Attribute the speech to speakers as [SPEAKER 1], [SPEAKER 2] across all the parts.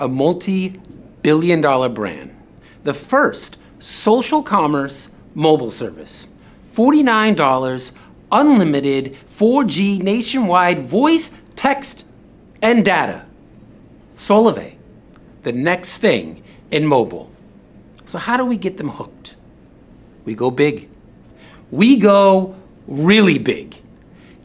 [SPEAKER 1] a multi-billion-dollar brand. The first social commerce mobile service. $49, unlimited 4G nationwide voice, text, and data. Solvay, the next thing in mobile. So how do we get them hooked? We go big. We go really big.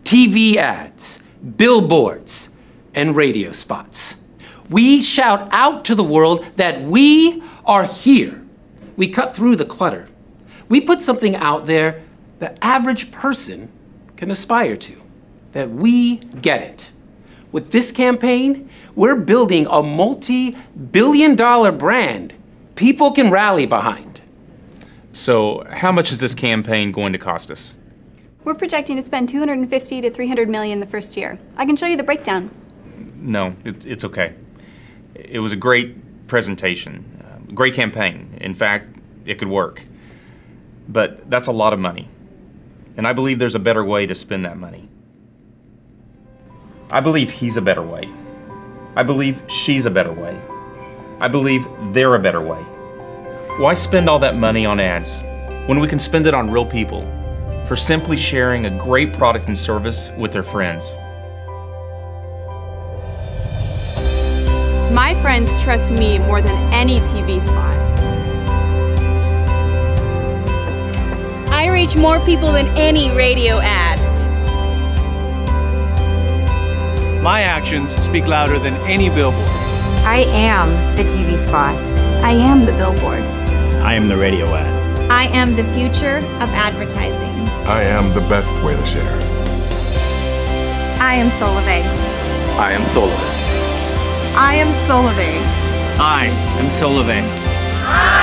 [SPEAKER 1] TV ads, billboards, and radio spots. We shout out to the world that we are here. We cut through the clutter. We put something out there the average person can aspire to, that we get it. With this campaign, we're building a multi-billion-dollar brand people can rally behind.
[SPEAKER 2] So how much is this campaign going to cost us?
[SPEAKER 3] We're projecting to spend $250 to $300 million the first year. I can show you the breakdown.
[SPEAKER 2] No, it's okay. It was a great presentation, great campaign. In fact, it could work. But that's a lot of money. And I believe there's a better way to spend that money. I believe he's a better way. I believe she's a better way. I believe they're a better way. Why spend all that money on ads when we can spend it on real people for simply sharing a great product and service with their friends?
[SPEAKER 4] My friends trust me more than any TV spot.
[SPEAKER 5] I reach more people than any radio ad.
[SPEAKER 6] My actions speak louder than any billboard.
[SPEAKER 7] I am the TV spot.
[SPEAKER 3] I am the billboard.
[SPEAKER 8] I am the radio ad.
[SPEAKER 9] I am the future of advertising.
[SPEAKER 10] I am the best way to share.
[SPEAKER 3] I am Solvay.
[SPEAKER 11] I am Solvay.
[SPEAKER 4] I am Solvay.
[SPEAKER 6] I am Solvay.